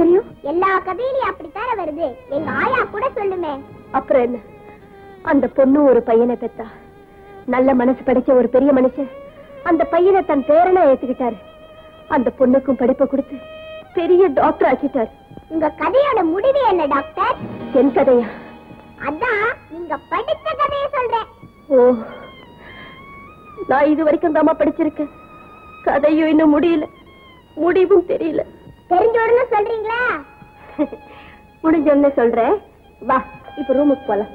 தெரியும்? எல்லா கதையிலயும் அப்படித்தானே வருது. எங்க ஆயா கூட சொல்லுமே. அப்புறம் என்ன, அந்த பொண்ணு ஒரு பையனை பெத்தா. நல்ல மனசு படைச்ச ஒரு பெரிய மனுஷன் அந்த பையனை தன் பேரனா ஏத்துக்கிட்டாரு. அந்த பொண்ணுக்கும் படிப்பை கொடுத்து பெரிய டாக்டர் ஆக்கிட்டாரு. உங்க கதையோட முடிவு என்ன டாக்டர்? என் கதையா? அதான் நீங்க படிச்ச கதையை சொல்றேன். ஓ, நான் இது வரைக்கும் தாமா படிச்சிருக்கேன். கதையும் இன்னும் முடியல, முடிவும் தெரியல. தெரிஞ்சோடுன்னு சொல்றீங்களா? முடிஞ்சோன்னு சொல்றேன். வா, இப்ப ரூமுக்கு போலாம்.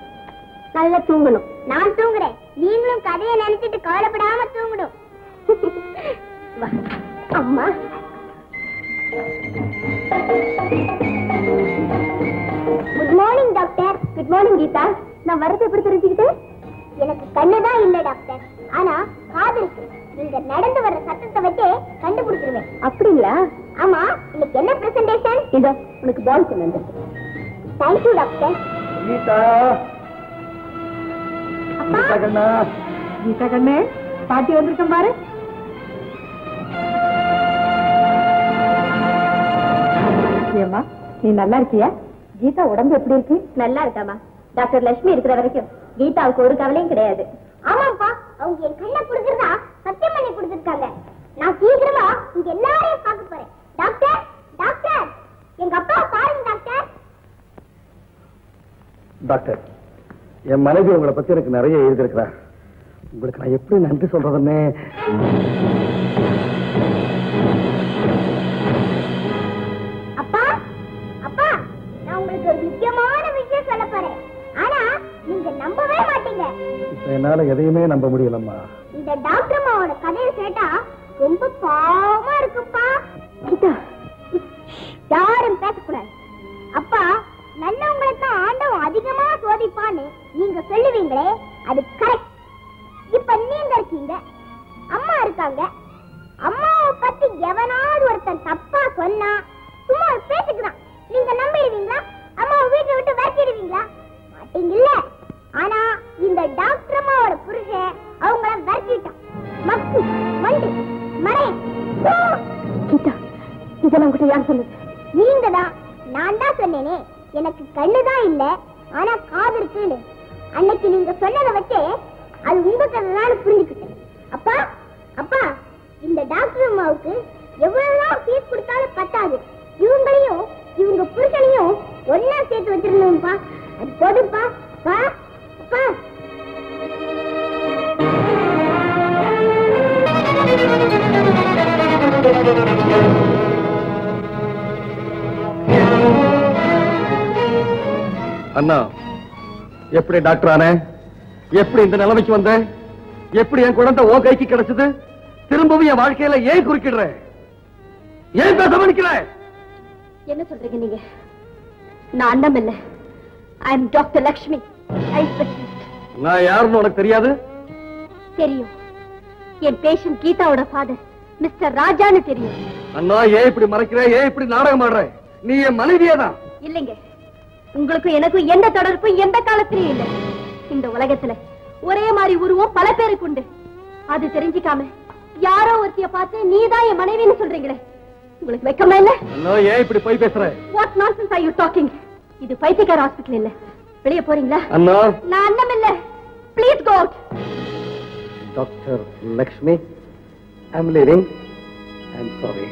நல்லா தூங்கணும். நான் தூங்குறேன், நீங்களும் கதையை நினைச்சிட்டு கவலைப்படாம தூங்கணும். வா. அம்மா, good morning doctor. Good morning Geetha. நான் வரது எப்படி தெரிஞ்சுக்கிட்டு? எனக்கு கண்ணுதான் இல்ல டாக்டர், ஆனா காது இருக்கு. நீங்க நடந்து வர்ற சத்தத்தை வச்சு கண்டுபிடிச்சிருவேன். அப்படிங்களா? ஆமா, இன்னைக்கு என்ன பிரசன்டேஷன்? இதோ உனக்கு பால் சொன்னது. Thank you doctor. கீதா, அப்பா, கீதா கண்ணா. கீதா கண்ணே, பாட்டி வந்திருக்கேன் பாரு. ஏம்மா, நீ நல்லா இருக்கியா? கீதா உடம்பு எப்படி இருக்கு? நல்லா இருக்காமா. டாக்டர் லட்சுமி இருக்கிற வரைக்கும் கீதாவுக்கு ஒரு கவலையும் கிடையாது. ஆமாப்பா, அவங்க என் கண்ணை கொடுக்கறதா சத்தியம் பண்ணி கொடுத்துருக்காங்க. நான் சீக்கிரமா இங்க எல்லாரையும் பார்க்க போறேன். டாக்டர், டாக்டர், எங்க அப்பா பாருங்க டாக்டர். டாக்டர், என் மனைவி உங்களை பத்தி எனக்கு நிறைய எழுதியிருக்கிறா. உங்களுக்கு நான் எப்படி நன்றி சொல்றதுன்னு. அப்பா, அப்பா, நான் உங்களுக்கு ஒரு முக்கியமான விஷயம் சொல்ல போறேன். ஆனா நீங்க நம்பவே மாட்டீங்க. இப்ப என்னால எதையுமே நம்ப முடியலம்மா. இந்த டாக்டர் அம்மாவோட கதையை கேட்டா ரொம்ப பாவமா இருக்குப்பா. கீதா, யாரும் பேசக்கூடாது. அப்பா, நல்லவங்களை தான் ஆண்டவன் அதிகமா சோதிப்பான்னு நீங்க சொல்லுவீங்களே, அது கரெக்ட். இப்ப நீங்க இருக்கீங்க, அம்மா இருக்காங்க. அம்மாவை பத்தி எவனாவது ஒருத்தன் தப்பா சொன்னா சும்மா பேசிக்கிறான். நீங்க நம்பிடுவீங்களா? அம்மாவை வீட்டை விட்டு விரட்டிடுவீங்களா? மாட்டீங்கல்ல. ஆனா இந்த டாக்டர் அம்மாவோட புருஷன் அவங்கள விரட்டிட்டான். மக்கு, மண்டு, மடை. கீதா, இதெல்லாம் உங்ககிட்ட யார் சொன்னது? நீங்க தான். நான் தான் சொன்னேனே, எனக்கு கண்ணுதான் இல்ல ஆனா காது இருக்குன்னு. அன்னைக்கு நீங்க சொன்னதை வச்சு அது உங்க கதைதான் புரிஞ்சுக்கிட்டேன். அப்பா, அப்பா, இந்த டாக்டர் அம்மாவுக்கு எவ்வளவுதான் ஃபீஸ் கொடுத்தாலும் பத்தாது. இவங்களையும் இவங்க புருஷனையும் ஒன்னா சேர்த்து வச்சிருந்தோம்ப்பா. அது போதுப்பா. அப்பா, அப்பா. அண்ணா, எப்படி டாக்டர் ஆனே? எப்படி இந்த நிலைமைக்கு வந்த? எப்படி என் குழந்தை ஓ கைக்கு கிடைச்சது? திரும்பவும் என் வாழ்க்கையில ஏன் குறுக்கிடுற? ஏன் பேச மணிக்கிற? என்ன சொல்றீங்க நீங்க? நான் அண்ணம் இல்ல, I am doctor Lakshmi, I specialist. நான் யாருன்னு உனக்கு தெரியாது? தெரியும். என் பேஷண்ட் கீதாவோட ஃபாதர் மிஸ்டர் ராஜான்னு தெரியும். அண்ணா, ஏன் இப்படி மறைக்கிற? ஏன் இப்படி நாடகம் ஆடுற? நீ என் மனைவியே தான். இல்லைங்க, உங்களுக்கும் எனக்கும் எந்த தொடர்பும் எந்த காலத்திலயும் இல்லை. இந்த உலகத்துல ஒரே மாதிரி உருவம் பல பேருக்கு உண்டு. அது தெரிஞ்சுக்காம யாரோ ஒருத்திய பார்த்து நீதான் என் மனைவின்னு சொல்றீங்களே, உங்களுக்கு வெக்கமா இல்ல? அண்ணா, ஏன் இப்படி போய் பேசுற? What nonsense are you talking? இது பைத்தியக்கார ஹாஸ்பிடல் இல்ல. வெளியே போறீங்களா? அண்ணா, நான் அண்ணம் இல்ல. Please go out. Doctor Lakshmi, I am leaving. I am sorry.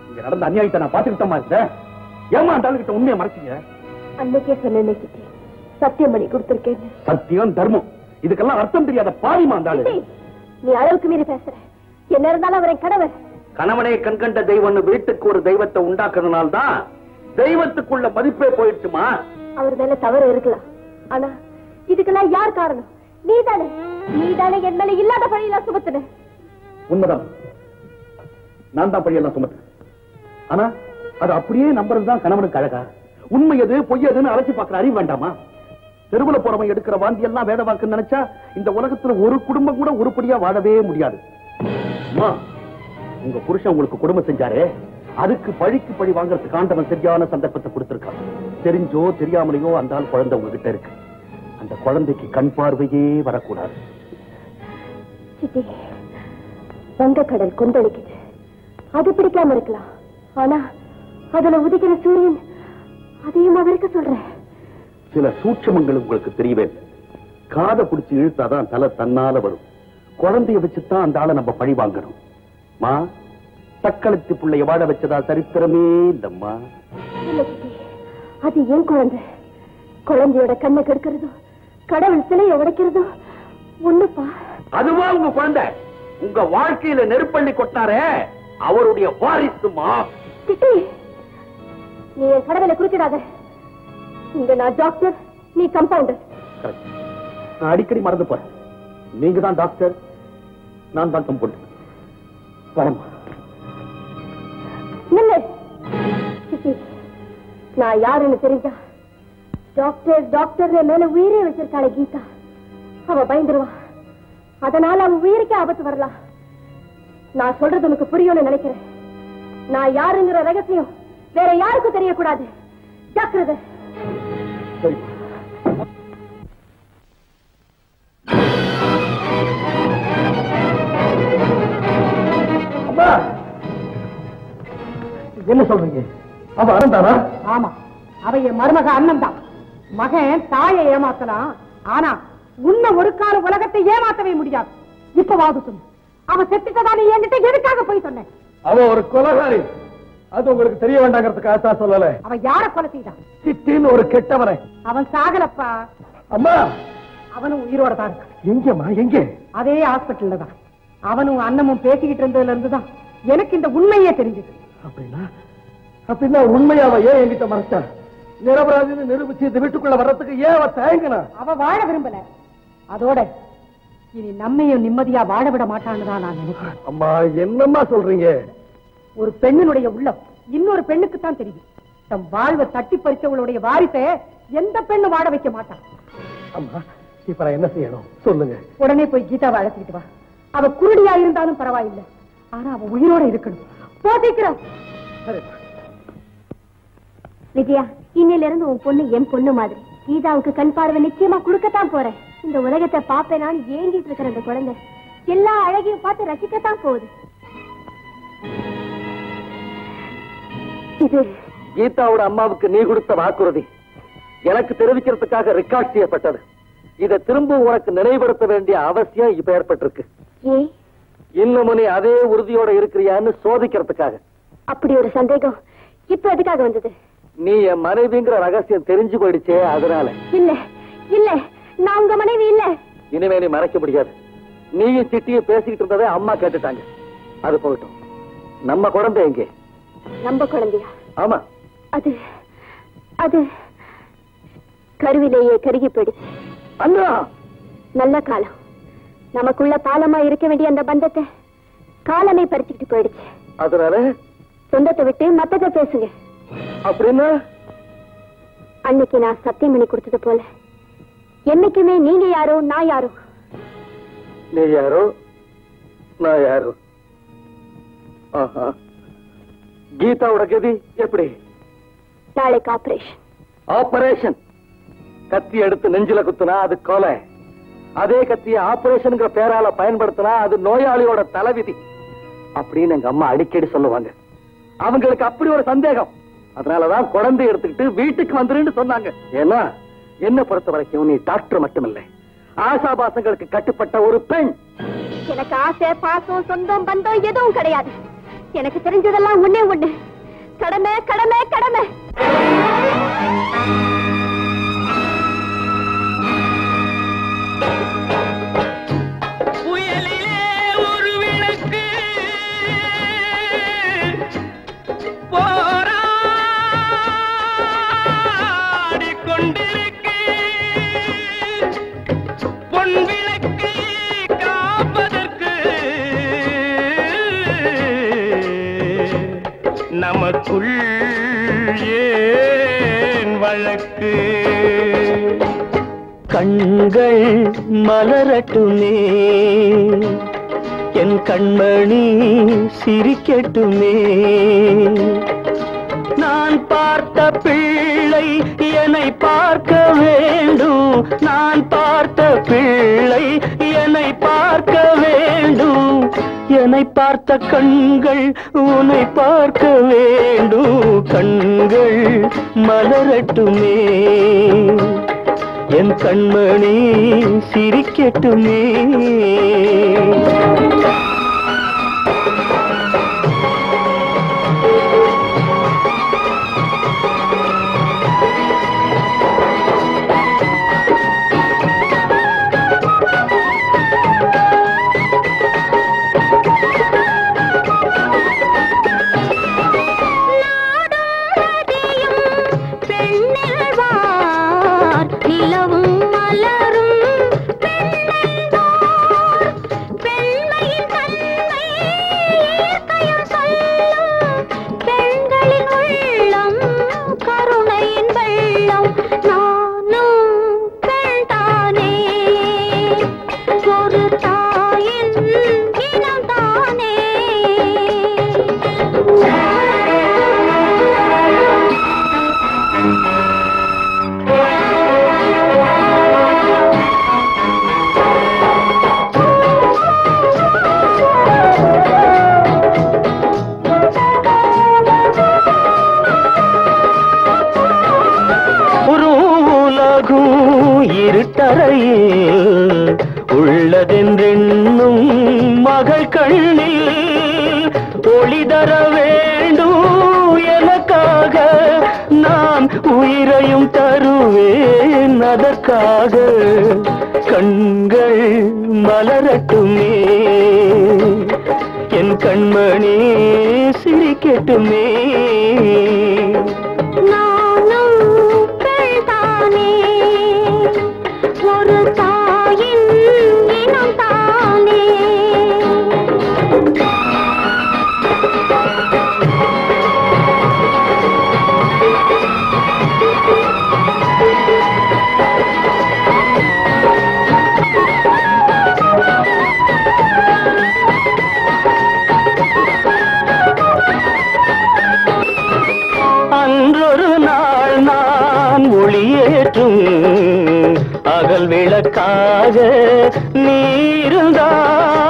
இங்க நடந்த அநியாயத்தை நான் பாத்துக்கிட்டமா இருந்தேன். ஏமா அந்த ஆளுகிட்ட உண்மையை மறைச்சீங்க? அன்னைக்கே சொன்ன சத்தியம் பண்ணி கொடுத்திருக்கேன். சத்தியம், தர்மம், இதுக்கெல்லாம் அர்த்தம் தெரியாத பாவிமா அந்த ஆளு. நீ அளவுக்கு மீறி பேசுற. என்ன இருந்தாலும் அவரை கடவுள். கணவனை கண்கண்ட தெய்வம்னு வீட்டுக்கு ஒரு தெய்வத்தை உண்டாக்குறதுனால்தான் தெய்வத்துக்குள்ள மதிப்பே போயிடுச்சுமா. அவர் மேல தவறு இருக்கலாம், ஆனா இதுக்கெல்லாம் யார் காரணம்? நீதானே. நீதானே என் மேல இல்லாத பழியெல்லாம் சுமத்துன. உண்மைதான், நான் தான் பழியெல்லாம் சுமத்தேன். ஆனா அது அப்படியே நம்புறதுதான் கணவனுக்கு அழகா? உண்மை எது பொய் எதுன்னு அழைச்சி பார்க்கிற அறிவு வேண்டாமா? தெருவுல போறவன் எடுக்கிற வாந்தி எல்லாம் வேத வாக்குன்னு நினைச்சா இந்த உலகத்துல ஒரு குடும்பம் கூட உருப்படியா வாழவே முடியாது. உங்க புருஷன் உங்களுக்கு குடும்பம் செஞ்சாரே, அதுக்கு பழிக்கு பழி வாங்கறதுக்கு ஆண்டவன் சரியான சந்தர்ப்பத்தை கொடுத்திருக்கான். தெரிஞ்சோ தெரியாமலையோ அந்த ஆள் குழந்தை உங்ககிட்ட இருக்கு. அந்த குழந்தைக்கு கண் பார்வையே வரக்கூடாது. சித்தி, வங்கக்கடல் கொந்தளிக்குது. அது பிடிக்காம இருக்கலாம். ஆனா அதுல உதிக்கிற சூரியன் அதையும் அவருக்கு சொல்றேன். சில சூட்சமங்கள் உங்களுக்கு தெரியவே. காதை பிடிச்சி இழுத்தாதான் தலை தன்னால வரும். குழந்தைய வச்சுதான் அந்த ஆளை நம்ம பழி வாங்கணும். மா, தக்களத்து பிள்ளைய வாழ வச்சதா சரித்திரமே இல்லம்மா. அது ஏன் குழந்தை? குழந்தையோட கண்ணை கெடுக்கிறதோ கடவுள் சிலையை உடைக்கிறதோ ஒண்ணுப்பா. அதுவா உங்க குழந்தை? உங்க வாழ்க்கையில நெருப்பள்ளி கொட்டாரே அவருடைய வாரிசுமா. நீ என் கடவுளை குறுக்கிடாத. இங்க நான் டாக்டர், நீ கம்பவுண்டர். நான் அடிக்கடி மறந்து போறேன். நீங்க தான் டாக்டர், நான் தான் கம்பவுண்டர். வரமா நான் யாருன்னு தெரிஞ்சா டாக்டர் டாக்டர் மேல உயிரே வச்சிருக்காளே கீதா, அவ பயந்துருவா. அதனால அவன் உயிருக்கே ஆபத்து வரலாம். நான் சொல்றது உனக்கு புரியும்னு நினைக்கிறேன். நான் யாருங்கிற ரகசியம் வேற யாருக்கும் தெரியக்கூடாது. ஜாக்கிரதை. என்ன சொல்றீங்க? அவ அறந்தானா? ஆமா, அவ என் மருமக அண்ணன் தான். மகன் தாயை ஏமாத்தலாம், ஆனா உன்ன ஒரு கால உலகத்தை ஏமாத்தவே முடியாது. இப்ப வாது சொல்லு, அவ செத்துட்டதானே என்கிட்ட எதுக்காக போய் சொன்னேன்? அவ ஒரு கொலைகாரி, அது உங்களுக்கு தெரிய வேண்டாங்கிறதுக்காக தான் சொல்லல. அவன் யார கொலை செய்தான்? சித்தின்னு ஒரு கெட்டவனை. அவன் சாகலப்பா. அம்மா, அவனும் உயிரோட தான் இருக்கான். எங்கம்மா? எங்க? அதே ஹாஸ்பிட்டல்ல தான். அவனும் அண்ணமும் பேசிக்கிட்டு இருந்ததுல இருந்துதான் எனக்கு இந்த உண்மையே தெரிஞ்சது. அப்படின்னா உண்மையாவ ஏன் என்கிட்ட மறைச்சா? நிரபராதின்னு நிரூபிச்சு இந்த வீட்டுக்குள்ள வர்றதுக்கு ஏன் அவ தயங்கினா? அவ வாழ விரும்பல. அதோட இனி நம்மையும் நிம்மதியா வாழ விட மாட்டான்னு தான் நான் நினைக்கிறேன். அம்மா, என்னம்மா சொல்றீங்க? ஒரு பெண்ணினுடைய உள்ளம் இன்னொரு பெண்ணுக்கு தான் தெரியும். தம் வாழ்வை தட்டி பறிச்சவளுடைய வாரிசை எந்த பெண்ணு வாழ வைக்க மாட்டான். அம்மா, இப்ப நான் என்ன செய்யணும் சொல்லுங்க. உடனே போய் கீதாவை அழைச்சிக்கிட்டு வா. அவ குருடியா இருந்தாலும் பரவாயில்லை, ஆனா அவ உயிரோட இருக்கணும். போட்டிக்கிறோம். விஜயா, இன்னில இருந்து உன் பொண்ணு என் பொண்ணு மாதிரி. கீதாவுக்கு கண் பார்வை நிச்சயமா கொடுக்கத்தான் போறேன். இந்த உலகத்தை பாப்பேன் நான் ஏங்கிட்டு இருக்கிற அந்த குழந்தை எல்லா அழகையும் பார்த்து ரசிக்கத்தான் போகுது. இது கீதாவோட அம்மாவுக்கு நீ கொடுத்த வாக்குறுதி எனக்கு தெரிவிக்கிறதுக்காக ரெக்கார்ட் செய்யப்பட்டது. இதை திரும்ப உனக்கு நினைவுபடுத்த வேண்டிய அவசியம் இப்ப ஏற்பட்டிருக்கு. இன்னும் நீ அதே உறுதியோட இருக்கிறியான்னு சோதிக்கிறதுக்காக. அப்படி ஒரு சந்தேகம் இப்ப எதுக்காக வந்தது? நீ என் மனைவிங்கிற ரகசியம் தெரிஞ்சு போயிடுச்சே, அதனால. இல்ல இல்ல, நான் உங்க மனைவி இல்ல. இனிமே நீ மறைக்க முடியாது. நீயும் சிட்டியும் பேசிக்கிட்டு இருந்ததை அம்மா கேட்டுட்டாங்க. அது போகட்டும். நம்ம குழந்தை எங்கே? நம்ம குழந்தையா? ஆமா. அது அது கருவிலேயே கருகி போயிடுச்சு. அண்ணா, நல்ல காலம். நமக்குள்ள பாலமா இருக்க வேண்டிய அந்த பந்தத்தை காலமே பறிச்சுக்கிட்டு போயிடுச்சு. அதனால சொந்தத்தை விட்டு மத்தத பேசுங்க. அப்படின்னா அன்னைக்கு நான் சத்தியம் பண்ணி கொடுத்தது போல என்னைக்குமே நீங்க யாரோ நான் யாரோ. நீ யாரோ நான் யாரோ. கீதாவோட கதி எப்படி? நாளைக்கு ஆபரேஷன். ஆபரேஷன்? கத்தி எடுத்து நெஞ்சில குத்துனா அது கொலை. அதே கத்திய ஆபரேஷன் பேரால பயன்படுத்தினா அது நோயாளியோட தலைவிதி அப்படின்னு எங்க அம்மா அடிக்கடி சொல்லுவாங்க. அவங்களுக்கு அப்படி ஒரு சந்தேகம். அதனாலதான் குழந்தை எடுத்துக்கிட்டு வீட்டுக்கு வந்துருன்னு சொன்னாங்க. ஏன்னா என்ன பொறுத்த வரைக்கும் நீ டாக்டர் மட்டுமில்லை, ஆசாபாசங்களுக்கு கட்டுப்பட்ட ஒரு பெண். எனக்கு ஆசை பாசம் சொந்தம் பந்தம் எதுவும் கிடையாது. எனக்கு தெரிஞ்சதெல்லாம் ஒண்ணே ஒண்ணு, கடமை கடமை கடமை. நமக்குள் ஏன் வழக்கு? கண்கள் மலரட்டுமே, என் கண்மணி சிரிக்கட்டுமே. நான் பார்த்த பிள்ளை என்னை பார்க்க வேண்டும், நான் பார்த்த பிள்ளை என்னை பார்க்க வேண்டும். என்னை பார்த்த கண்கள் உன்னை பார்க்க வேண்டும், கண்கள் மலரட்டுமே, என் கண்மணி சிரிக்கட்டுமே. இருட்டறையில் உள்ளதென்றென்னும் மகள் கண்ணில் ஒளி தர வேண்டும் எனக்காக, நான் உயிரையும் தருவேன் அதற்காக. கண்கள் மலரட்டுமே, என் கண்மணி சிரிக்கட்டுமே. அன்றொரு நாள் நான் ஒளியேற்றும் அகல் விளக்காக நீ இருந்தாய்,